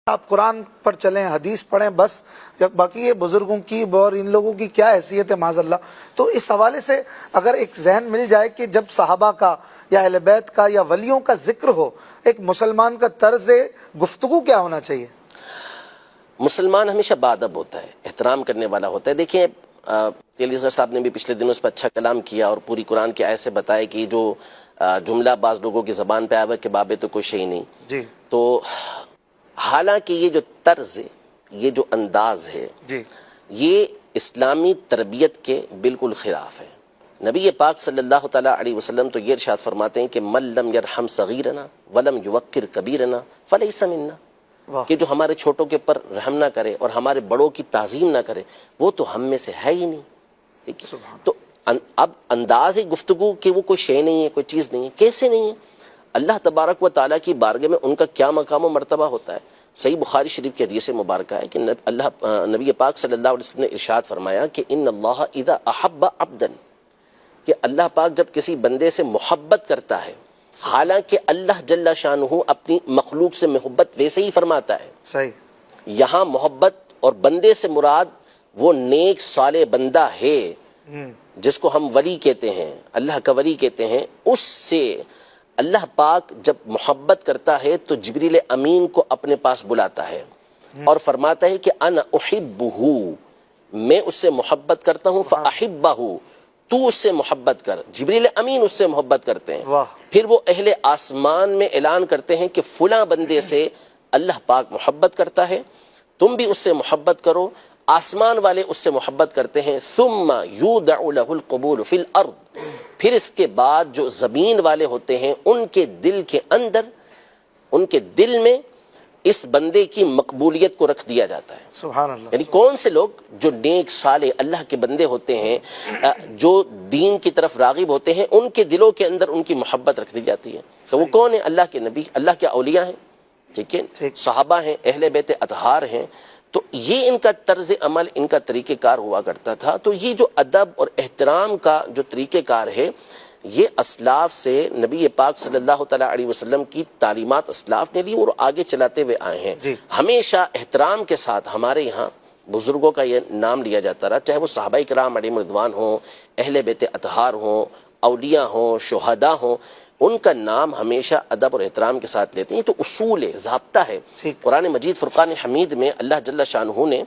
آپ قرآن پر چلیں، حدیث پڑھیں بس، باقی یہ بزرگوں کی اور ان لوگوں کی کیا حیثیت ہے معاذ اللہ۔ تو اس حوالے سے اگر ایک ذہن مل جائے کہ جب صحابہ کا یا اہل بیت کا یا ولیوں کا ذکر ہو، ایک مسلمان کا طرز گفتگو کیا ہونا چاہیے؟ مسلمان ہمیشہ باادب ہوتا ہے، احترام کرنے والا ہوتا ہے۔ دیکھیں علی اصغر صاحب نے بھی پچھلے دنوں اس پر اچھا کلام کیا اور پوری قرآن کی آیت سے بتایا کہ جو جملہ بعض لوگوں کی زبان پہ آیا ہوا کہ بابے تو کوئی شے نہیں، جی تو حالانکہ یہ جو طرز ہے، یہ جو انداز ہے، جی یہ اسلامی تربیت کے بالکل خلاف ہے۔ نبی پاک صلی اللہ تعالیٰ علیہ وسلم تو یہ ارشاد فرماتے ہیں کہ من لم یرحم صغیرنا ولم یوقر کبیرنا فلیس منا، واہ، کہ جو ہمارے چھوٹوں کے پر رحم نہ کرے اور ہمارے بڑوں کی تعظیم نہ کرے وہ تو ہم میں سے ہے ہی نہیں۔ ٹھیک ہے؟ سبحان تو اب انداز گفتگو کہ وہ کوئی شے نہیں ہے، کوئی چیز نہیں ہے، کیسے نہیں ہے؟ اللہ تبارک و تعالیٰ کی بارگاہ میں ان کا کیا مقام و مرتبہ ہوتا ہے۔ صحیح بخاری شریف کی حدیث مبارکہ ہے کہ نبی پاک صلی اللہ علیہ وسلم نے ارشاد فرمایا کہ ان اللہ اذا احب عبدا، کہ اللہ پاک جب کسی بندے سے محبت کرتا ہے، حالانکہ اللہ جل شانہ اپنی مخلوق سے محبت ویسے ہی فرماتا ہے، صحیح، یہاں محبت اور بندے سے مراد وہ نیک صالح بندہ ہے جس کو ہم ولی کہتے ہیں، اللہ کا ولی کہتے ہیں، اس سے اللہ پاک جب محبت کرتا ہے تو جبریل امین کو اپنے پاس بلاتا ہے اور فرماتا ہے کہ انا احبہ، میں اس سے محبت کرتا ہوں، فاحبہ، تو اس سے محبت کر۔ جبریل امین اس سے محبت کرتے ہیں، واہ، پھر وہ اہل آسمان میں اعلان کرتے ہیں کہ فلاں بندے سے اللہ پاک محبت کرتا ہے، تم بھی اس سے محبت کرو۔ آسمان والے اس سے محبت کرتے ہیں، ثم یودع له القبول فی الارض، پھر اس کے بعد جو زمین والے ہوتے ہیں ان کے دل کے اندر، ان کے دل میں اس بندے کی مقبولیت کو رکھ دیا جاتا ہے۔ سبحان اللہ، یعنی کون سے لوگ جو نیک صالح اللہ کے بندے ہوتے ہیں، جو دین کی طرف راغب ہوتے ہیں، ان کے دلوں کے اندر ان کی محبت رکھ دی جاتی ہے۔ تو وہ کون ہیں؟ اللہ کے نبی، اللہ کے اولیاء ہیں، ٹھیک ہے، صحابہ ہیں، اہل بیت اطہار ہیں۔ تو یہ ان کا طرز عمل، ان کا طریقہ کار ہوا کرتا تھا۔ تو یہ جو ادب اور احترام کا جو طریقہ کار ہے، یہ اسلاف سے نبی پاک صلی اللہ تعالیٰ علیہ وسلم کی تعلیمات اسلاف نے لی اور آگے چلاتے ہوئے آئے ہیں۔ جی، ہمیشہ احترام کے ساتھ ہمارے یہاں بزرگوں کا یہ نام لیا جاتا رہا، چاہے وہ صحابہ کرام علیہم رضوان ہوں، اہل بیت اطہار ہوں، اولیاء ہوں، شہداء ہوں، ان کا نام ہمیشہ ادب اور احترام کے ساتھ لیتے ہیں۔ تو اصول ہے، ضابطہ ہے۔ قرآن مجید فرقان حمید میں اللہ جل شانہ نے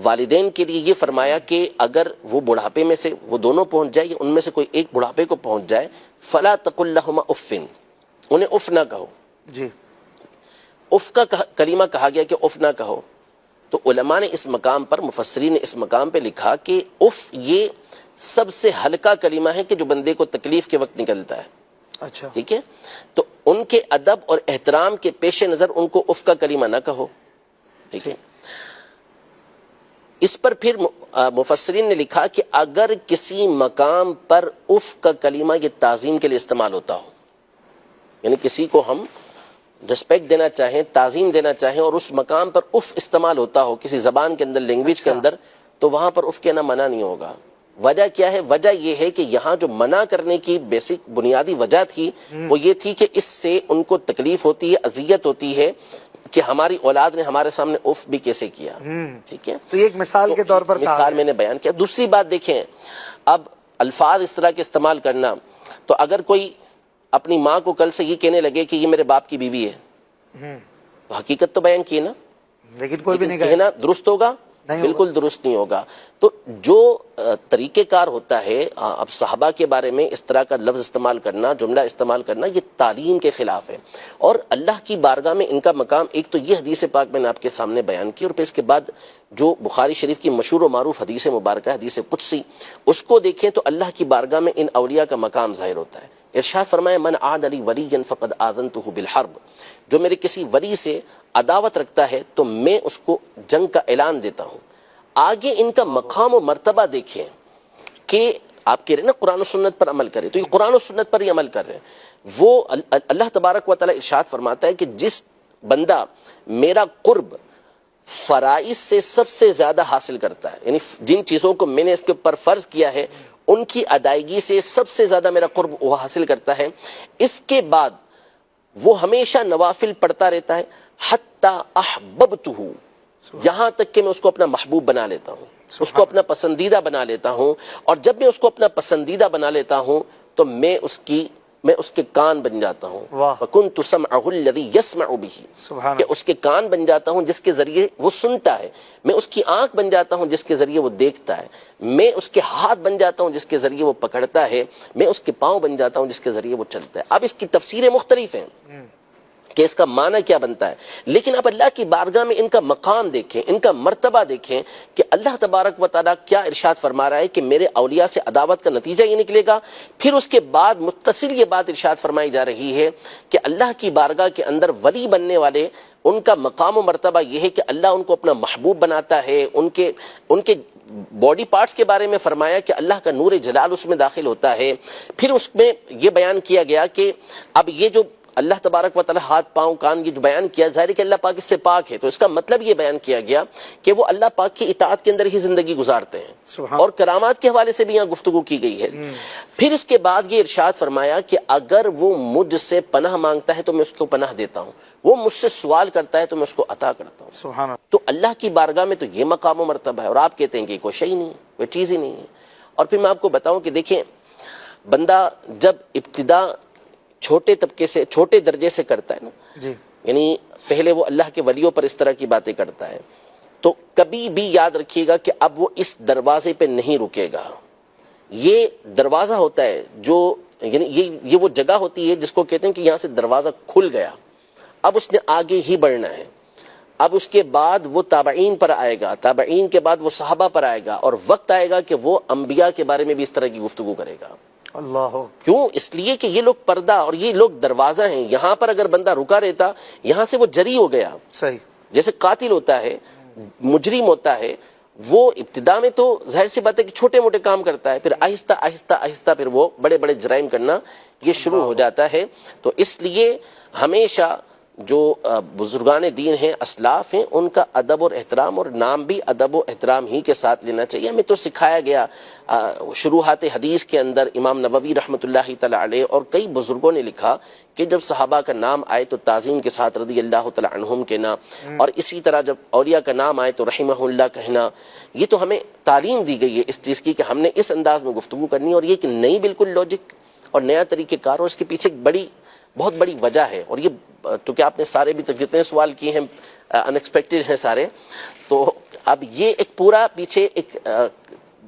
والدین کے لیے یہ فرمایا کہ اگر وہ بڑھاپے میں سے وہ دونوں پہنچ جائے، ان میں سے کوئی ایک بڑھاپے کو پہنچ جائے، فلا تقل لہما اف، انہیں اف نہ کہو۔ جی، اف کا کلمہ کہا گیا کہ اف نہ کہو، تو علماء نے اس مقام پر، مفسرین نے اس مقام پہ لکھا کہ اف یہ سب سے ہلکا کلمہ ہے کہ جو بندے کو تکلیف کے وقت نکلتا ہے۔ اچھا، ٹھیک ہے، تو ان کے ادب اور احترام کے پیش نظر ان کو اف کا کلمہ نہ کہو۔ ٹھیک ہے، اس پر پھر مفسرین نے لکھا کہ اگر کسی مقام پر اف کا کلمہ یہ تعظیم کے لیے استعمال ہوتا ہو، یعنی کسی کو ہم رسپیکٹ دینا چاہیں، تعظیم دینا چاہیں، اور اس مقام پر اف استعمال ہوتا ہو کسی زبان کے اندر، لینگویج کے اندر، تو وہاں پر اف کہنا منع نہیں ہوگا۔ وجہ کیا ہے؟ وجہ یہ ہے کہ یہاں جو منع کرنے کی بیسک بنیادی وجہ تھی وہ یہ تھی کہ اس سے ان کو تکلیف ہوتی ہے، اذیت ہوتی ہے کہ ہماری اولاد نے ہمارے سامنے اف بھی کیسے کیا۔ ٹھیک ہے، تو یہ ایک مثال کے طور پر مثال میں نے بیان کیا۔ دوسری بات دیکھیں، اب الفاظ اس طرح کے استعمال کرنا، تو اگر کوئی اپنی ماں کو کل سے یہ کہنے لگے کہ یہ میرے باپ کی بیوی ہے، تو حقیقت تو بیان کی نا، لیکن کوئی بھی نہیں کہنا درست ہوگا؟ بالکل درست نہیں ہوگا۔ تو جو طریقہ کار ہوتا ہے، اب صحابہ کے بارے میں اس طرح کا لفظ استعمال کرنا، جملہ استعمال کرنا، یہ تعلیم کے خلاف ہے، اور اللہ کی بارگاہ میں ان کا مقام، ایک تو یہ حدیث پاک میں نے آپ کے سامنے بیان کی، اور پھر اس کے بعد جو بخاری شریف کی مشہور و معروف حدیث مبارکہ، حدیث قدسی، اس کو دیکھیں تو اللہ کی بارگاہ میں ان اولیاء کا مقام ظاہر ہوتا ہے۔ ارشاد فرمایا من عاد لی ولیا فقد آذنتہ بالحرب، جو میرے کسی ولی سے عداوت رکھتا ہے تو میں اس کو جنگ کا اعلان دیتا ہوں۔ آگے ان کا مقام و مرتبہ دیکھیں کہ آپ کہہ رہے ہیں نا قرآن و سنت پر عمل کرے، تو یہ قرآن و سنت پر ہی عمل کر رہے ہیں۔ وہ اللہ تبارک و تعالی ارشاد فرماتا ہے کہ جس بندہ میرا قرب فرائض سے سب سے زیادہ حاصل کرتا ہے، یعنی جن چیزوں کو میں نے اس کے اوپر فرض کیا ہے ان کی ادائیگی سے سب سے زیادہ میرا قرب وہ حاصل کرتا ہے، اس کے بعد وہ ہمیشہ نوافل پڑھتا رہتا ہے، حتی احببتہ، یہاں تک کہ میں اس کو اپنا محبوب بنا لیتا ہوں، اس کو اپنا پسندیدہ بنا لیتا ہوں، اور جب میں اس کو اپنا پسندیدہ بنا لیتا ہوں تو میں اس کے کان بن جاتا ہوں. وَكُنْتُ سَمْعَهُ الَّذِي يَسْمَعُ بِهِ، کہ اس کے کان بن جاتا ہوں جس کے ذریعے وہ سنتا ہے. میں اس کی آنکھ بن جاتا ہوں جس کے ذریعے وہ دیکھتا ہے. میں اس کے ہاتھ بن جاتا ہوں جس کے ذریعے وہ پکڑتا ہے. میں اس کے پاؤں بن جاتا ہوں جس کے ذریعے وہ چلتا ہے. اب اس کی تفسیریں مختلف ہیں کہ اس کا معنی کیا بنتا ہے، لیکن اب اللہ کی بارگاہ میں ان کا مقام دیکھیں، ان کا مرتبہ دیکھیں کہ اللہ تبارک و تعالیٰ کیا ارشاد فرما رہا ہے کہ میرے اولیاء سے عداوت کا نتیجہ یہ نکلے گا. پھر اس کے بعد متصل یہ بات ارشاد فرمائی جا رہی ہے کہ اللہ کی بارگاہ کے اندر ولی بننے والے ان کا مقام و مرتبہ یہ ہے کہ اللہ ان کو اپنا محبوب بناتا ہے. ان کے باڈی پارٹس کے بارے میں فرمایا کہ اللہ کا نور جلال اس میں داخل ہوتا ہے. پھر اس میں یہ بیان کیا گیا کہ اب یہ جو اللہ تبارک و تعالی ہاتھ پاؤں کان یہ جو بیان کیا، ظاہر ہے کہ اللہ پاک اس سے پاک ہے، تو اس کا مطلب یہ بیان کیا گیا کہ وہ اللہ پاک کی اطاعت کے اندر ہی زندگی گزارتے ہیں. اور کرامات کے حوالے سے بھی یہاں گفتگو کی گئی ہے. پھر اس کے بعد یہ ارشاد فرمایا کہ اگر وہ مجھ سے پناہ مانگتا ہے تو میں اس کو پناہ دیتا ہوں، وہ مجھ سے سوال کرتا ہے تو میں اس کو عطا کرتا ہوں. سبحان اللہ. تو اللہ کی بارگاہ میں تو یہ مقام و مرتبہ ہے، اور آپ کہتے ہیں کہ کوئی شے ہی نہیں ہے، کوئی چیز ہی نہیں ہے. اور پھر میں آپ کو بتاؤں کہ دیکھیں، بندہ جب ابتدا چھوٹے طبقے سے، چھوٹے درجے سے کرتا ہے نا، جی، یعنی پہلے وہ اللہ کے ولیوں پر اس طرح کی باتیں کرتا ہے، تو کبھی بھی یاد رکھیے گا کہ اب وہ اس دروازے پہ نہیں رکے گا. یہ دروازہ ہوتا ہے جو، یعنی یہ وہ جگہ ہوتی ہے جس کو کہتے ہیں کہ یہاں سے دروازہ کھل گیا، اب اس نے آگے ہی بڑھنا ہے. اب اس کے بعد وہ تابعین پر آئے گا، تابعین کے بعد وہ صحابہ پر آئے گا، اور وقت آئے گا کہ وہ انبیاء کے بارے میں بھی اس طرح کی گفتگو کرے گا. اللہ. کیوں؟ اس لیے کہ یہ لوگ پردہ اور یہ لوگ دروازہ ہیں. یہاں پر اگر بندہ رکا رہتا، یہاں سے وہ جری ہو گیا. صحیح. جیسے قاتل ہوتا ہے، مجرم ہوتا ہے، وہ ابتدا میں تو ظاہر سی بات ہے کہ چھوٹے موٹے کام کرتا ہے، پھر آہستہ آہستہ آہستہ پھر وہ بڑے بڑے جرائم کرنا یہ شروع ہو جاتا ہے. تو اس لیے ہمیشہ جو بزرگان دین ہیں، اسلاف ہیں، ان کا ادب اور احترام، اور نام بھی ادب و احترام ہی کے ساتھ لینا چاہیے. ہمیں تو سکھایا گیا شروحات حدیث کے اندر امام نووی رحمۃ اللہ تعالی علیہ اور کئی بزرگوں نے لکھا کہ جب صحابہ کا نام آئے تو تعظیم کے ساتھ رضی اللہ تعالی عنہم کہنا، اور اسی طرح جب اولیاء کا نام آئے تو رحمہ اللہ کہنا. یہ تو ہمیں تعلیم دی گئی ہے اس چیز کی کہ ہم نے اس انداز میں گفتگو کرنی ہے. اور یہ کہ نئی بالکل لاجک اور نیا طریقہ کار، اور اس کے پیچھے ایک بہت بڑی وجہ ہے. اور یہ چونکہ آپ نے سارے بھی تک جتنے سوال کیے ہیں انیکسپیکٹڈ ہیں سارے، تو اب یہ ایک پورا پیچھے ایک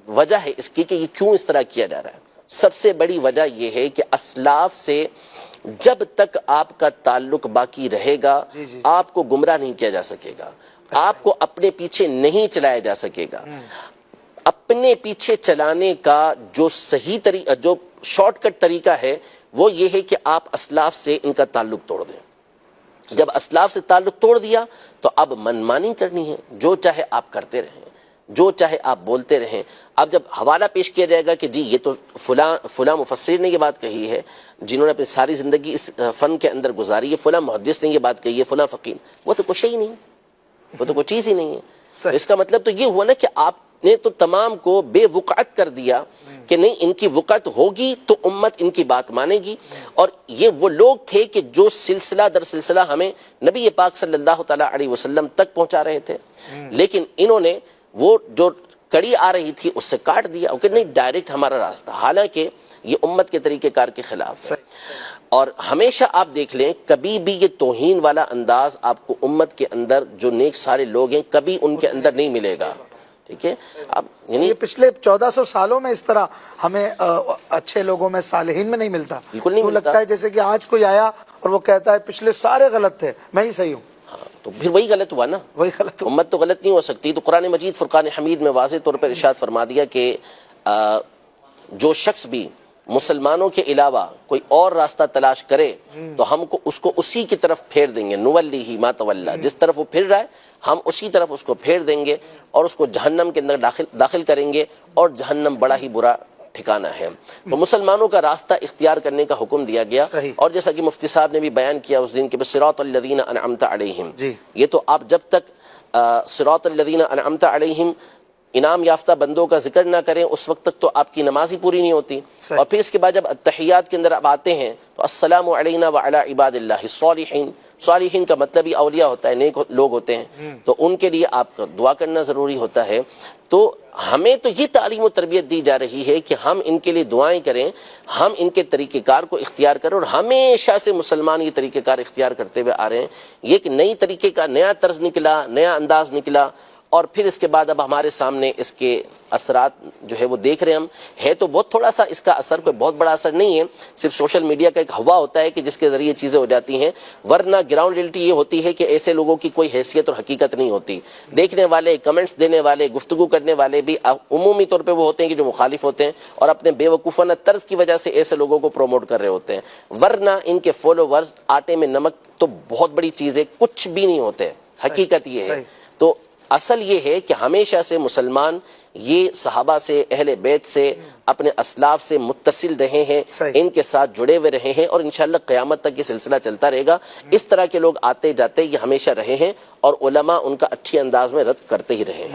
وجہ ہے اس کی کہ یہ کیوں اس طرح کیا جا رہا ہے. سب سے بڑی وجہ یہ ہے کہ اسلاف سے جب تک آپ کا تعلق باقی رہے گا آپ کو گمراہ نہیں کیا جا سکے گا، آپ کو اپنے پیچھے نہیں چلایا جا سکے گا. اپنے پیچھے چلانے کا جو صحیح طریقہ، جو شارٹ کٹ طریقہ ہے وہ یہ ہے کہ آپ اسلاف سے ان کا تعلق توڑ دیں. جب اسلاف سے تعلق توڑ دیا تو اب منمانی کرنی ہے، جو چاہے آپ کرتے رہیں، جو چاہے آپ بولتے رہیں. اب جب حوالہ پیش کیا جائے گا کہ جی یہ تو فلاں مفسر نے یہ بات کہی ہے، جنہوں نے اپنی ساری زندگی اس فن کے اندر گزاری ہے، فلاں محدث نے یہ بات کہی ہے، فلاں فقیر، وہ تو کچھ ہی نہیں، وہ تو کوئی چیز ہی نہیں ہے. اس کا مطلب تو یہ ہوا نا کہ آپ نے تو تمام کو بے وقعت کر دیا کہ نہیں، ان کی وقعت ہوگی تو امت ان کی بات مانے گی. اور یہ وہ لوگ تھے کہ جو سلسلہ در سلسلہ ہمیں نبی پاک صلی اللہ تعالی علیہ وسلم تک پہنچا رہے تھے، لیکن انہوں نے وہ جو کڑی آ رہی تھی اس سے کاٹ دیا کہ نہیں ڈائریکٹ ہمارا راستہ، حالانکہ یہ امت کے طریقہ کار کے خلاف ہے. اور ہمیشہ آپ دیکھ لیں کبھی بھی یہ توہین والا انداز آپ کو امت کے اندر جو نیک سارے لوگ ہیں کبھی ان کے اندر نہیں ملے گا. ٹھیک ہے، اب یعنی پچھلے 1400 سالوں میں اس طرح ہمیں اچھے لوگوں میں صالحین میں نہیں ملتا. بالکل نہیں ملتا. لگتا ہے جیسے کہ آج کوئی آیا اور وہ کہتا ہے پچھلے سارے غلط تھے، میں ہی صحیح ہوں. تو پھر وہی غلط ہوا نا، وہی غلط. امت تو غلط نہیں ہو سکتی. تو قرآن مجید فرقان حمید میں واضح طور پر ارشاد فرما دیا کہ جو شخص بھی مسلمانوں کے علاوہ کوئی اور راستہ تلاش کرے تو ہم کو اس کو اسی کی طرف پھیر دیں گے. نولیہ ما تولی، جس طرف وہ پھر رہا ہے ہم اسی طرف اس کو پھیر دیں گے اور اس کو جہنم کے اندر داخل کریں گے، اور جہنم بڑا ہی برا ٹھکانہ ہے. تو مسلمانوں کا راستہ اختیار کرنے کا حکم دیا گیا. اور جیسا کہ مفتی صاحب نے بھی بیان کیا اس دن کے صراط الذین انعمت علیہم، یہ تو آپ جب تک صراط الذین انعمت علیہم انعام یافتہ بندوں کا ذکر نہ کریں اس وقت تک تو آپ کی نماز ہی پوری نہیں ہوتی. اور پھر اس کے بعد جب التحیات کے اندر آپ آتے ہیں تو السلام علینا وعلی عباد اللہ الصالحین، صالحین کا مطلب ہی اولیاء ہوتا ہے، نیک لوگ ہوتے ہیں، تو ان کے لیے آپ کا دعا کرنا ضروری ہوتا ہے. تو ہمیں تو یہ تعلیم و تربیت دی جا رہی ہے کہ ہم ان کے لیے دعائیں کریں، ہم ان کے طریقہ کار کو اختیار کریں، اور ہمیشہ سے مسلمان یہ طریقہ کار اختیار کرتے ہوئے آ رہے ہیں. یہ ایک نئی طریقے کا نیا طرز نکلا، نیا انداز نکلا، اور پھر اس کے بعد اب ہمارے سامنے اس کے اثرات جو ہے وہ دیکھ رہے ہیں ہم. ہے تو بہت تھوڑا سا اس کا اثر، کوئی بہت بڑا اثر نہیں ہے، صرف سوشل میڈیا کا ایک ہوا ہوتا ہے کہ جس کے ذریعے چیزیں ہو جاتی ہیں، ورنہ گراؤنڈ ریئلٹی یہ ہوتی ہے کہ ایسے لوگوں کی کوئی حیثیت اور حقیقت نہیں ہوتی. دیکھنے والے، کمنٹس دینے والے، گفتگو کرنے والے بھی عمومی طور پہ وہ ہوتے ہیں کہ جو مخالف ہوتے ہیں اور اپنے بے وقوفانہ طرز کی وجہ سے ایسے لوگوں کو پروموٹ کر رہے ہوتے ہیں، ورنہ ان کے فالوورز آٹے میں نمک تو بہت بڑی چیز ہے، کچھ بھی نہیں ہوتے. حقیقت یہ ہے. تو اصل یہ ہے کہ ہمیشہ سے مسلمان یہ صحابہ سے، اہل بیت سے، اپنے اسلاف سے متصل رہے ہیں، ان کے ساتھ جڑے ہوئے رہے ہیں، اور انشاءاللہ قیامت تک یہ سلسلہ چلتا رہے گا. اس طرح کے لوگ آتے جاتے یہ ہمیشہ رہے ہیں، اور علماء ان کا اچھی انداز میں رد کرتے ہی رہے ہیں.